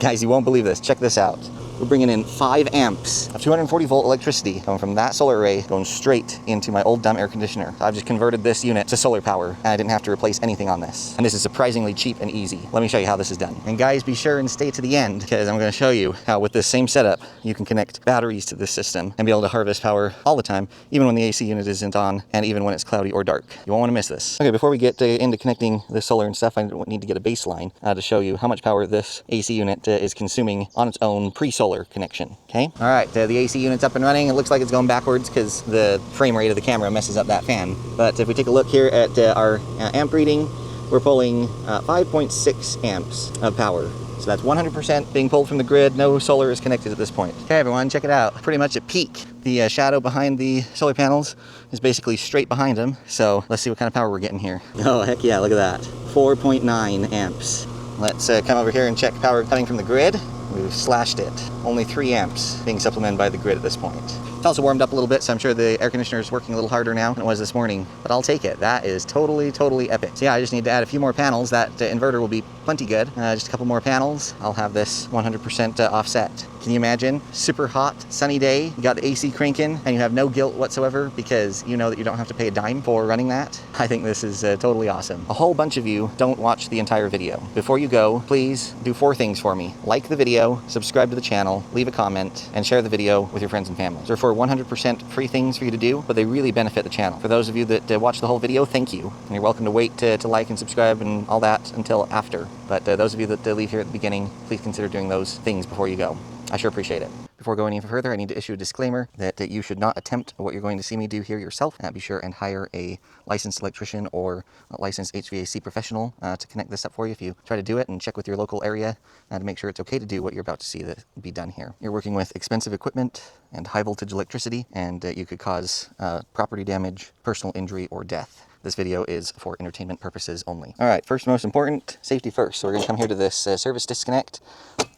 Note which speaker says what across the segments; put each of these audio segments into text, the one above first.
Speaker 1: Guys, you won't believe this. Check this out. We're bringing in 5 amps of 240 volt electricity coming from that solar array going straight into my old dumb air conditioner. I've just converted this unit to solar power and I didn't have to replace anything on this. And this is surprisingly cheap and easy. Let me show you how this is done. And guys, be sure and stay to the end because I'm going to show you how with this same setup, you can connect batteries to this system and be able to harvest power all the time, even when the AC unit isn't on and even when it's cloudy or dark. You won't want to miss this. Okay, before we get into connecting the solar and stuff, I need to get a baseline to show you how much power this AC unit is consuming on its own pre-solar connection. Okay. All right, the AC unit's up and running. It looks like it's going backwards because the frame rate of the camera messes up that fan. But if we take a look here at our amp reading, we're pulling 5.6 amps of power. So that's 100% being pulled from the grid. No solar is connected at this point. Okay, everyone, check it out. Pretty much at peak. The shadow behind the solar panels is basically straight behind them. So let's see what kind of power we're getting here. Oh, heck yeah, look at that. 4.9 amps. Let's come over here and check power coming from the grid. We've slashed it. Only 3 amps being supplemented by the grid at this point. It's also warmed up a little bit, so I'm sure the air conditioner is working a little harder now than it was this morning, but I'll take it. That is totally epic. So yeah, I just need to add a few more panels. That inverter will be plenty good. Just a couple more panels. I'll have this 100% offset. Can you imagine? Super hot, sunny day. You got the AC cranking and you have no guilt whatsoever because you know that you don't have to pay a dime for running that. I think this is totally awesome. A whole bunch of you don't watch the entire video. Before you go, please do 4 things for me. Like the video, subscribe to the channel, leave a comment, and share the video with your friends and family. They're for 100% free things for you to do, but they really benefit the channel. For those of you that watch the whole video, thank you. And you're welcome to wait to like and subscribe and all that until after. But those of you that leave here at the beginning, please consider doing those things before you go. I sure appreciate it. Before going any further, I need to issue a disclaimer that you should not attempt what you're going to see me do here yourself. Be sure and hire a licensed electrician or a licensed HVAC professional to connect this up for you if you try to do it, and check with your local area to make sure it's okay to do what you're about to see that be done here. You're working with expensive equipment and high voltage electricity, and you could cause property damage, personal injury, or death. This video is for entertainment purposes only. All right, first most important, safety first. So we're gonna come here to this service disconnect,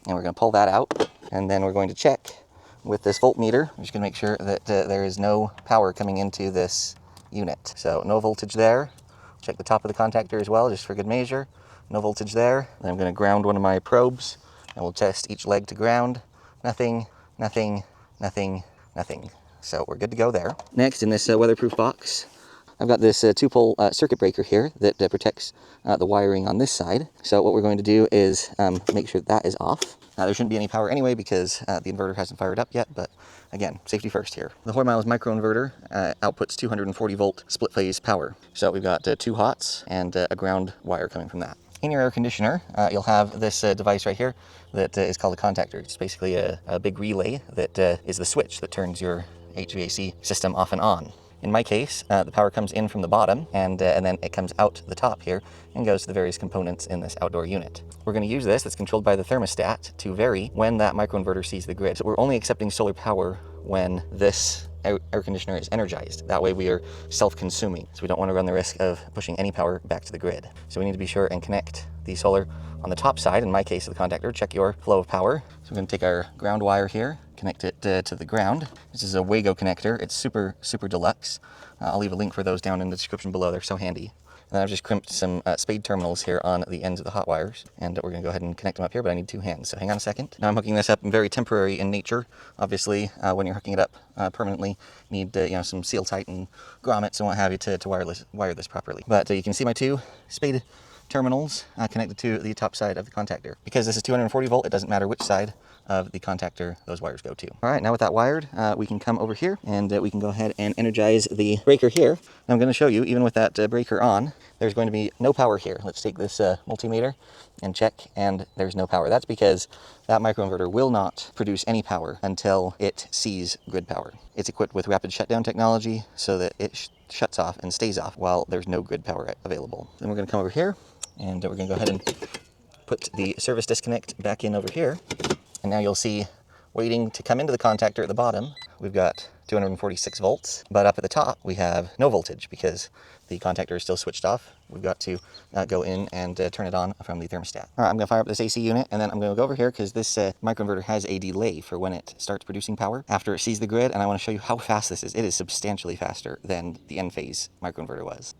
Speaker 1: and we're gonna pull that out, and then we're going to check with this voltmeter. I'm just gonna make sure that there is no power coming into this unit. So no voltage there. Check the top of the contactor as well, just for good measure. No voltage there. Then I'm gonna ground one of my probes, and we'll test each leg to ground. Nothing, nothing, nothing, nothing. So we're good to go there. Next, in this weatherproof box, I've got this 2-pole circuit breaker here that protects the wiring on this side. So what we're going to do is make sure that is off. Now there shouldn't be any power anyway because the inverter hasn't fired up yet, but again, safety first here. The Hoymiles micro-inverter outputs 240 volt split phase power. So we've got 2 hots and a ground wire coming from that. In your air conditioner, you'll have this device right here that is called a contactor. It's basically a big relay that is the switch that turns your HVAC system off and on. In my case, the power comes in from the bottom and then it comes out the top here and goes to the various components in this outdoor unit. We're going to use this, that's controlled by the thermostat, to vary when that microinverter sees the grid. So we're only accepting solar power when this air conditioner is energized. That way we are self-consuming. So we don't want to run the risk of pushing any power back to the grid. So we need to be sure and connect the solar on the top side, in my case of the contactor, check your flow of power. So we're going to take our ground wire here, connect it to the ground. This is a Wago connector. It's super deluxe. I'll leave a link for those down in the description below. They're so handy. And then I've just crimped some spade terminals here on the ends of the hot wires, and we're going to go ahead and connect them up here, but I need 2 hands, so hang on a second. Now I'm hooking this up very temporary in nature. Obviously, when you're hooking it up permanently, you need some seal tight and grommets and what have you to wire this properly. But you can see my 2 spade terminals connected to the top side of the contactor. Because this is 240 volt, it doesn't matter which side of the contactor those wires go to. All right, now with that wired, we can come over here and we can go ahead and energize the breaker here. Now I'm going to show you, even with that breaker on, there's going to be no power here. Let's take this multimeter and check, and there's no power. That's because that microinverter will not produce any power until it sees grid power. It's equipped with rapid shutdown technology so that it shuts off and stays off while there's no grid power available. Then we're going to come over here and we're going to go ahead and put the service disconnect back in over here. And now you'll see, waiting to come into the contactor at the bottom, we've got 246 volts, but up at the top we have no voltage because the contactor is still switched off. We've got to go in and turn it on from the thermostat. All right, I'm going to fire up this AC unit, and then I'm going to go over here because this microinverter has a delay for when it starts producing power after it sees the grid, and I want to show you how fast this is. It is substantially faster than the N-phase microinverter was.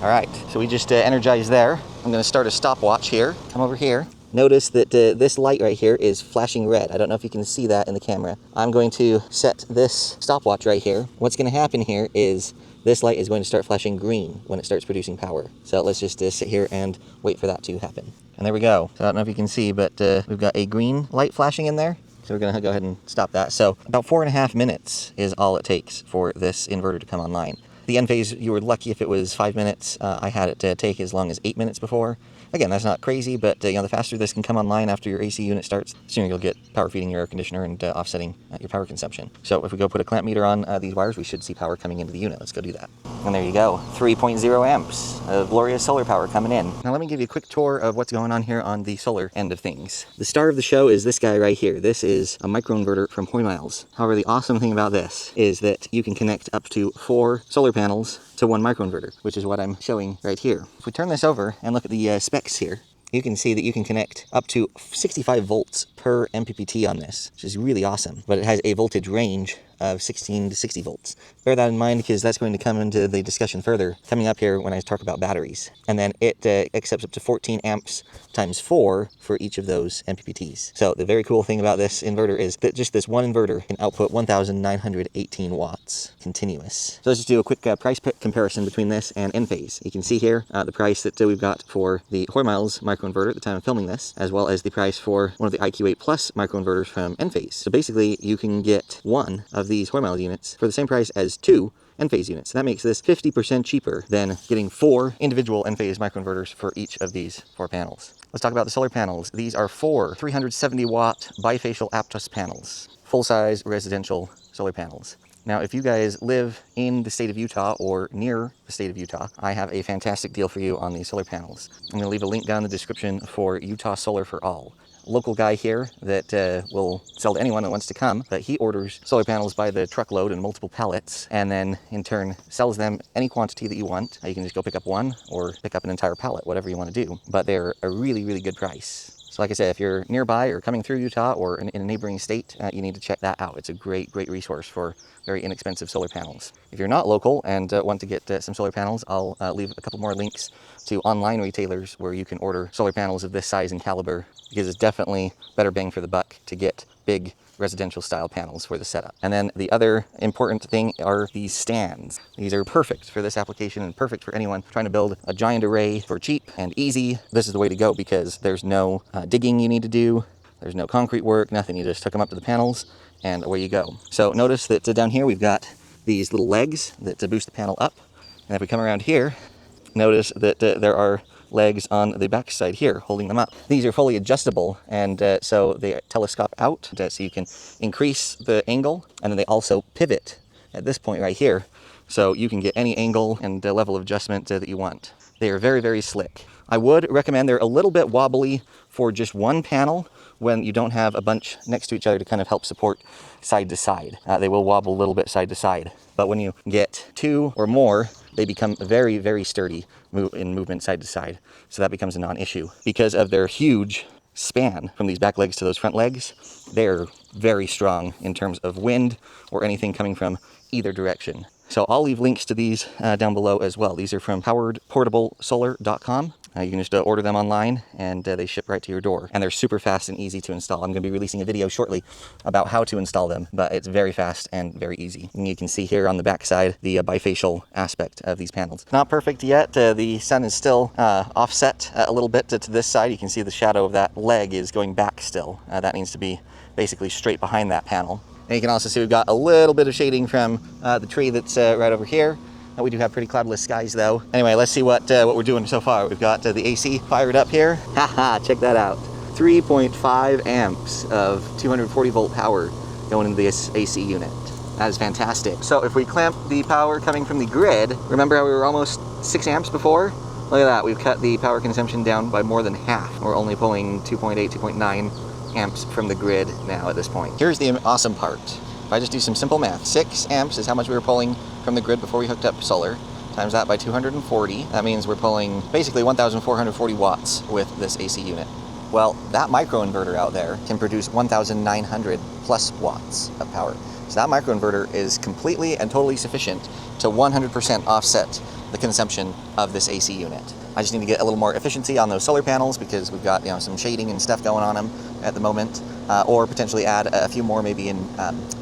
Speaker 1: All right, so we just energized there. I'm going to start a stopwatch here. Come over here. Notice that this light right here is flashing red. I don't know if you can see that in the camera. I'm going to set this stopwatch right here. What's going to happen here is this light is going to start flashing green when it starts producing power. So let's just sit here and wait for that to happen. And there we go. So I don't know if you can see, but we've got a green light flashing in there. So we're going to go ahead and stop that. So about 4.5 minutes is all it takes for this inverter to come online. The end phase, you were lucky if it was 5 minutes. I had it take as long as 8 minutes before. Again, that's not crazy, but the faster this can come online after your AC unit starts, the sooner you'll get power feeding your air conditioner and offsetting your power consumption. So if we go put a clamp meter on these wires, we should see power coming into the unit. Let's go do that. And there you go, 3.0 amps of glorious solar power coming in. Now let me give you a quick tour of what's going on here on the solar end of things. The star of the show is this guy right here. This is a micro-inverter from Hoymiles. However, the awesome thing about this is that you can connect up to 4 solar panels to 1 microinverter, which is what I'm showing right here. If we turn this over and look at the specs here, you can see that you can connect up to 65 volts per MPPT on this, which is really awesome. But it has a voltage range of 16 to 60 volts. Bear that in mind because that's going to come into the discussion further coming up here when I talk about batteries. And then it accepts up to 14 amps times 4 for each of those MPPTs. So the very cool thing about this inverter is that just this one inverter can output 1,918 watts continuous. So let's just do a quick price comparison between this and Enphase. You can see here the price that we've got for the Hoymiles microinverter at the time of filming this, as well as the price for one of the IQ8 Plus microinverters from Enphase. So basically you can get one of these Hoymiles units for the same price as 2 Enphase units. So that makes this 50% cheaper than getting 4 individual Enphase microinverters for each of these 4 panels. Let's talk about the solar panels. These are 4 370 watt bifacial Aptos panels, full-size residential solar panels. Now, if you guys live in the state of Utah or near the state of Utah, I have a fantastic deal for you on these solar panels. I'm going to leave a link down in the description for Utah Solar for All. Local guy here that will sell to anyone that wants to come, but he orders solar panels by the truckload in multiple pallets and then in turn sells them any quantity that you want. You can just go pick up one or pick up an entire pallet, whatever you want to do, but they're a really, really good price. So like I said, if you're nearby or coming through Utah or in a neighboring state, you need to check that out. It's a great, great resource for very inexpensive solar panels. If you're not local and want to get some solar panels, I'll leave a couple more links to online retailers where you can order solar panels of this size and caliber, because it's definitely better bang for the buck to get big residential style panels for the setup. And then the other important thing are these stands. These are perfect for this application and perfect for anyone trying to build a giant array for cheap and easy. This is the way to go because there's no digging you need to do. There's no concrete work, nothing. You just hook them up to the panels and away you go. So notice that down here we've got these little legs that boost the panel up. And if we come around here, notice that there are legs on the back side here holding them up. These are fully adjustable, and so they telescope out so you can increase the angle, and then they also pivot at this point right here, so you can get any angle and level of adjustment that you want. They are very, very slick. I would recommend they're a little bit wobbly for just one panel when you don't have a bunch next to each other to kind of help support side to side. They will wobble a little bit side to side, but when you get 2 or more, they become very, very sturdy in movement side to side. So that becomes a non-issue. Because of their huge span from these back legs to those front legs, they're very strong in terms of wind or anything coming from either direction. So I'll leave links to these down below as well. These are from poweredportablesolar.com. You can just order them online and they ship right to your door. And they're super fast and easy to install. I'm going to be releasing a video shortly about how to install them, but it's very fast and very easy. And you can see here on the back side the bifacial aspect of these panels. Not perfect yet. The sun is still offset a little bit to this side. You can see the shadow of that leg is going back still. That needs to be basically straight behind that panel. And you can also see we've got a little bit of shading from the tree that's right over here. We do have pretty cloudless skies though. Anyway, let's see what we're doing so far. We've got the AC fired up here. Haha, check that out. 3.5 amps of 240 volt power going into this AC unit. That is fantastic. So if we clamp the power coming from the grid, remember how we were almost 6 amps before? Look at that, we've cut the power consumption down by more than half. We're only pulling 2.8, 2.9 amps from the grid now at this point. Here's the awesome part. If I just do some simple math, 6 amps is how much we were pulling from the grid before we hooked up solar. Times that by 240, that means we're pulling basically 1,440 watts with this AC unit. Well, that microinverter out there can produce 1,900 plus watts of power. So that microinverter is completely and totally sufficient to 100% offset the consumption of this AC unit. I just need to get a little more efficiency on those solar panels because we've got some shading and stuff going on them at the moment, or potentially add a few more maybe in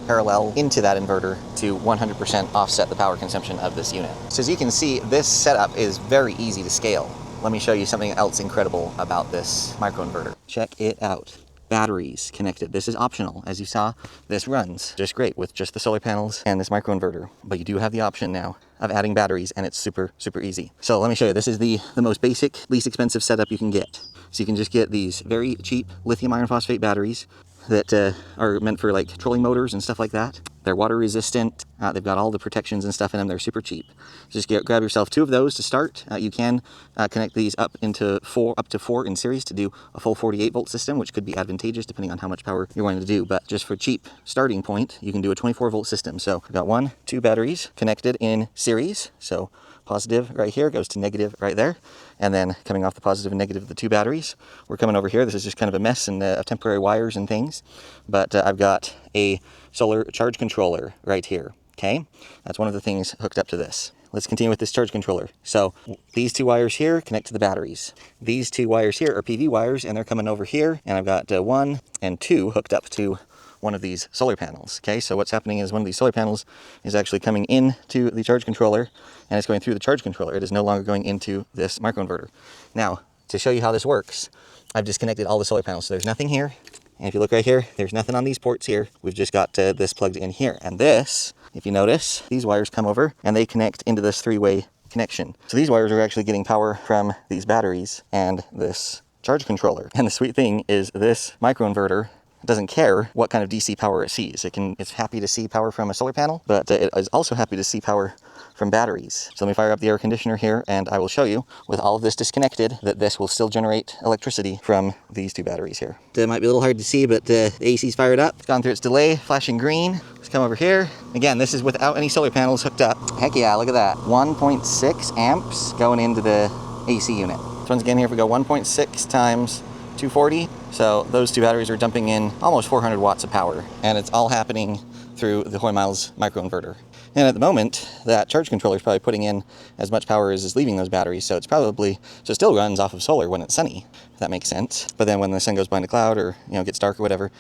Speaker 1: parallel into that inverter to 100% offset the power consumption of this unit. So as you can see, this setup is very easy to scale. Let me show you something else incredible about this microinverter. Check it out. Batteries connected. This is optional. As you saw, this runs just great with just the solar panels and this microinverter. But you do have the option now of adding batteries, and it's super, super easy. So let me show you. This is the most basic, least expensive setup you can get. So you can just get these very cheap lithium iron phosphate batteries that are meant for like trolling motors and stuff like that. They're water resistant. They've got all the protections and stuff in them. They're super cheap. Just grab yourself 2 of those to start. You can connect these up to 4 in series to do a full 48 volt system, which could be advantageous depending on how much power you're wanting to do. But just for cheap starting point, you can do a 24 volt system. So we've got 2 batteries connected in series. So positive right here goes to negative right there. And then coming off the positive and negative of the 2 batteries, we're coming over here. This is just kind of a mess and of temporary wires and things. But I've got a solar charge controller right here. Okay, that's one of the things hooked up to this. Let's continue with this charge controller. So these 2 wires here connect to the batteries. These 2 wires here are PV wires, and they're coming over here. And I've got 1 and 2 hooked up to one of these solar panels. Okay, so what's happening is one of these solar panels is actually coming into the charge controller, and it's going through the charge controller. It is no longer going into this microinverter. Now, to show you how this works, I've disconnected all the solar panels. So there's nothing here. And if you look right here, there's nothing on these ports here. We've just got this plugged in here. And this, if you notice, these wires come over and they connect into this 3-way connection. So these wires are actually getting power from these batteries and this charge controller. And the sweet thing is this microinverter doesn't care what kind of DC power it sees. It's happy to see power from a solar panel, but it is also happy to see power from batteries. So let me fire up the air conditioner here, and I will show you, with all of this disconnected, that this will still generate electricity from these 2 batteries here. It might be a little hard to see, but the AC's fired up. It's gone through its delay, flashing green. Let's come over here. Again, this is without any solar panels hooked up. Heck yeah, look at that. 1.6 amps going into the AC unit. So once again here, if we go 1.6 times 240, so those 2 batteries are dumping in almost 400 watts of power, and it's all happening through the Hoymiles microinverter. And at the moment, that charge controller is probably putting in as much power as is leaving those batteries, so it still runs off of solar when it's sunny, if that makes sense. But then when the sun goes behind a cloud or gets dark or whatever,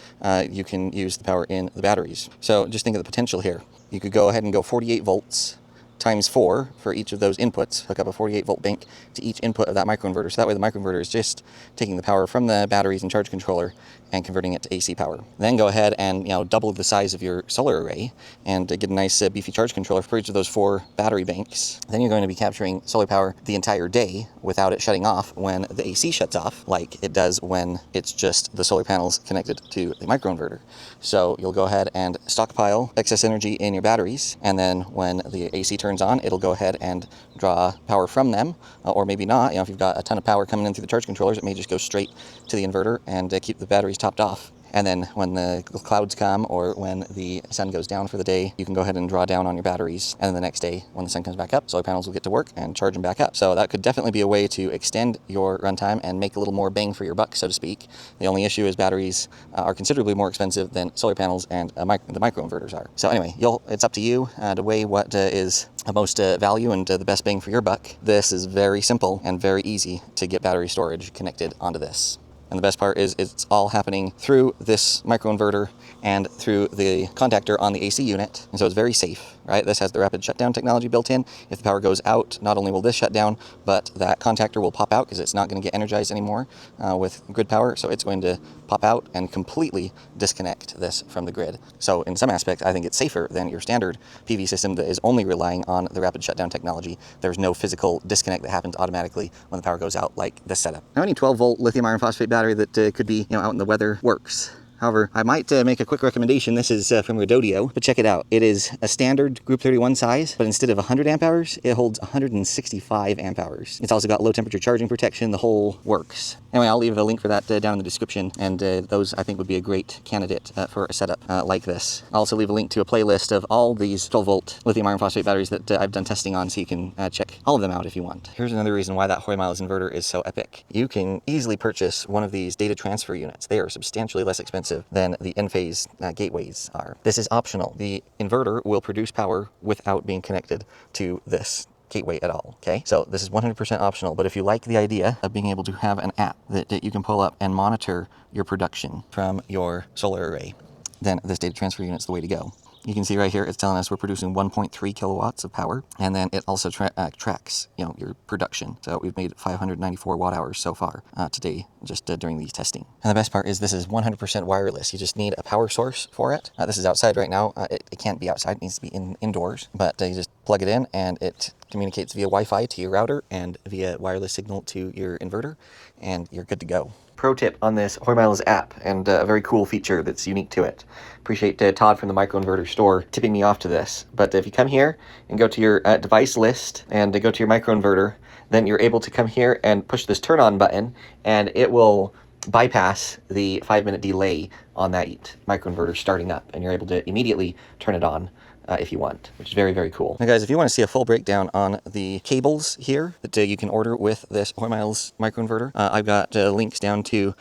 Speaker 1: you can use the power in the batteries. So just think of the potential here. You could go ahead and go 48 volts times 4 for each of those inputs, hook up a 48 volt bank to each input of that microinverter. So that way the microinverter is just taking the power from the batteries and charge controller and converting it to AC power. Then go ahead and double the size of your solar array and get a nice beefy charge controller for each of those 4 battery banks. Then you're going to be capturing solar power the entire day without it shutting off when the AC shuts off, like it does when it's just the solar panels connected to the microinverter. So you'll go ahead and stockpile excess energy in your batteries, and then when the AC turns on, it'll go ahead and draw power from them, or maybe not. If you've got a ton of power coming in through the charge controllers, it may just go straight to the inverter and keep the batteries topped off. And then when the clouds come or when the sun goes down for the day, you can go ahead and draw down on your batteries. And then the next day, when the sun comes back up, solar panels will get to work and charge them back up. So that could definitely be a way to extend your runtime and make a little more bang for your buck, so to speak. The only issue is batteries are considerably more expensive than solar panels and the microinverters are. So anyway, it's up to you to weigh what is the most value and the best bang for your buck. This is very simple and very easy to get battery storage connected onto this. And the best part is it's all happening through this microinverter and through the contactor on the AC unit. And so it's very safe, right? This has the rapid shutdown technology built in. If the power goes out, not only will this shut down, but that contactor will pop out because it's not going to get energized anymore with grid power. So it's going to pop out and completely disconnect this from the grid. So in some aspects, I think it's safer than your standard PV system that is only relying on the rapid shutdown technology. There's no physical disconnect that happens automatically when the power goes out like this setup. Now, any 12 volt lithium iron phosphate battery that could be out in the weather works. However, I might make a quick recommendation. This is from Rododio, but check it out. It is a standard Group 31 size, but instead of 100 amp hours, it holds 165 amp hours. It's also got low temperature charging protection. The whole works. Anyway, I'll leave a link for that down in the description, and those I think would be a great candidate for a setup like this. I'll also leave a link to a playlist of all these 12 volt lithium iron phosphate batteries that I've done testing on, so you can check all of them out if you want. Here's another reason why that Hoymiles inverter is so epic. You can easily purchase one of these data transfer units. They are substantially less expensive expensive than the Enphase gateways are. This is optional. The inverter will produce power without being connected to this gateway at all. Okay, so this is 100% optional, but if you like the idea of being able to have an app that you can pull up and monitor your production from your solar array, then this data transfer unit is the way to go. You can see right here, it's telling us we're producing 1.3 kilowatts of power, and then it also tracks, your production. So we've made 594 watt hours so far today, just during the testing. And the best part is this is 100% wireless. You just need a power source for it. This is outside right now. It can't be outside, it needs to be indoors, but you just plug it in and it communicates via Wi-Fi to your router and via wireless signal to your inverter, and you're good to go. Pro tip on this Hoymiles app, and a very cool feature that's unique to it. Appreciate Todd from the micro-inverter store tipping me off to this. But if you come here and go to your device list and go to your micro-inverter, then you're able to come here and push this turn on button, and it will bypass the 5-minute delay on that microinverter starting up, and you're able to immediately turn it on if you want, which is very, very cool. Now guys, if you want to see a full breakdown on the cables here that you can order with this Hoymiles microinverter, I've got links down to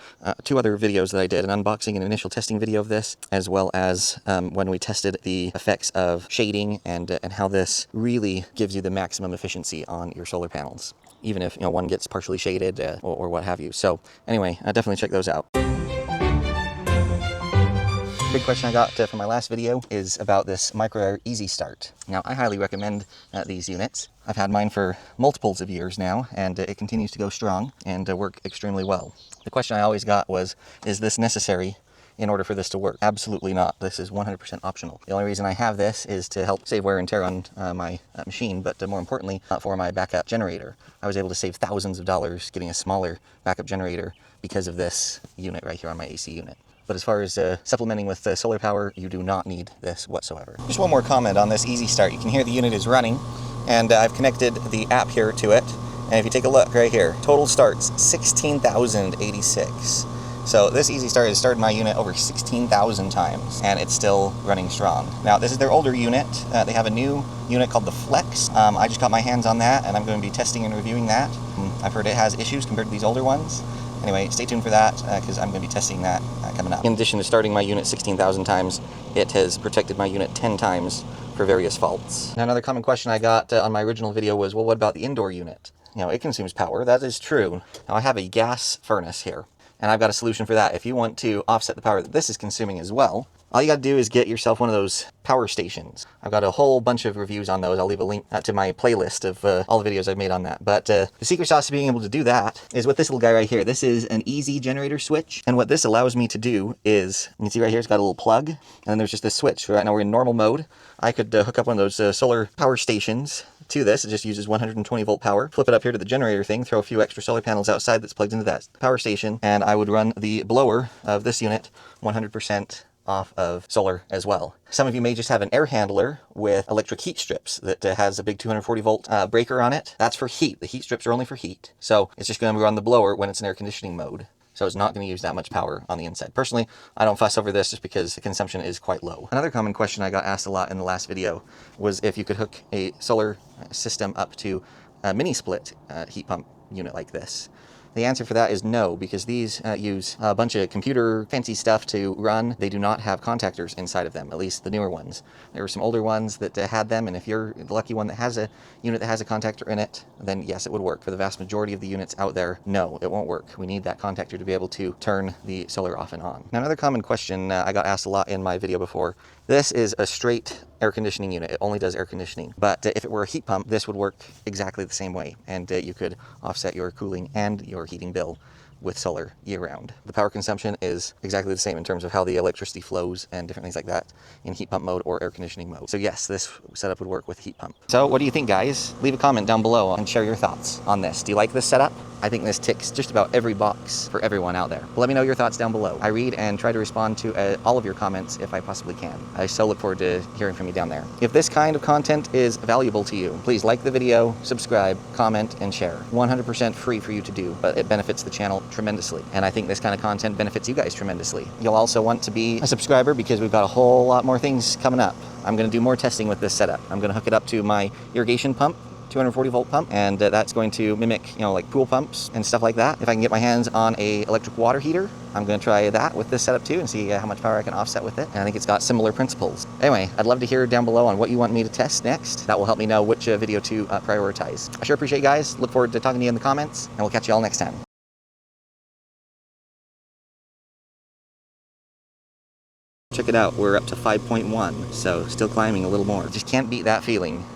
Speaker 1: 2 other videos that I did, an unboxing and initial testing video of this, as well as when we tested the effects of shading and how this really gives you the maximum efficiency on your solar panels, even if one gets partially shaded or what have you. So anyway, definitely check those out. Big question I got from my last video is about this Micro Easy Start. Now, I highly recommend these units. I've had mine for multiples of years now, and it continues to go strong and work extremely well. The question I always got was, is this necessary in order for this to work? Absolutely not. This is 100% optional. The only reason I have this is to help save wear and tear on my machine, but more importantly, for my backup generator. I was able to save thousands of dollars getting a smaller backup generator because of this unit right here on my AC unit. But as far as supplementing with solar power, you do not need this whatsoever. Just one more comment on this Easy Start. You can hear the unit is running, and I've connected the app here to it. And if you take a look right here, total starts 16,086. So this Easy Start has started my unit over 16,000 times, and it's still running strong. Now, this is their older unit. They have a new unit called the Flex. I just got my hands on that, and I'm going to be testing and reviewing that. I've heard it has issues compared to these older ones. Anyway, stay tuned for that, because I'm going to be testing that coming up. In addition to starting my unit 16,000 times, it has protected my unit 10 times for various faults. Now, another common question I got on my original video was, well, what about the indoor unit? It consumes power. That is true. Now, I have a gas furnace here, and I've got a solution for that. If you want to offset the power that this is consuming as well, all you got to do is get yourself one of those power stations. I've got a whole bunch of reviews on those. I'll leave a link to my playlist of all the videos I've made on that. But the secret sauce to being able to do that is with this little guy right here. This is an easy generator switch. And what this allows me to do is, you can see right here, it's got a little plug. And then there's just this switch. Right now we're in normal mode. I could hook up one of those solar power stations to this. It just uses 120 volt power. Flip it up here to the generator thing, throw a few extra solar panels outside that's plugged into that power station, and I would run the blower of this unit 100% off of solar as well. Some of you may just have an air handler with electric heat strips that has a big 240 volt breaker on it. That's for heat. The heat strips are only for heat. So it's just going to run the blower when it's in air conditioning mode. So it's not going to use that much power on the inside. Personally, I don't fuss over this just because the consumption is quite low. Another common question I got asked a lot in the last video was if you could hook a solar system up to a mini split heat pump unit like this. The answer for that is no, because these use a bunch of computer fancy stuff to run. They do not have contactors inside of them, at least the newer ones. There were some older ones that had them, and if you're the lucky one that has a unit that has a contactor in it, then yes, it would work. For the vast majority of the units out there, no, it won't work. We need that contactor to be able to turn the solar off and on. Now, another common question I got asked a lot in my video before. This is a straight air conditioning unit. It only does air conditioning. But if it were a heat pump, this would work exactly the same way. And you could offset your cooling and your heating bill with solar year-round. The power consumption is exactly the same in terms of how the electricity flows and different things like that in heat pump mode or air conditioning mode. So yes, this setup would work with heat pump. So what do you think, guys? Leave a comment down below and share your thoughts on this. Do you like this setup? I think this ticks just about every box for everyone out there. But let me know your thoughts down below. I read and try to respond to all of your comments if I possibly can. I so look forward to hearing from you down there. If this kind of content is valuable to you, please like the video, subscribe, comment, and share. 100% free for you to do, but it benefits the channel tremendously. And I think this kind of content benefits you guys tremendously. You'll also want to be a subscriber because we've got a whole lot more things coming up. I'm going to do more testing with this setup. I'm going to hook it up to my irrigation pump 240 volt pump, and that's going to mimic, you know, like pool pumps and stuff like that. If I can get my hands on a electric water heater, I'm going to try that with this setup too and see how much power I can offset with it. And I think it's got similar principles. Anyway, I'd love to hear down below on what you want me to test next. That will help me know which video to prioritize. I sure appreciate you guys. Look forward to talking to you in the comments, and we'll catch you all next time. Check it out, we're up to 5.1, so still climbing a little more. Just can't beat that feeling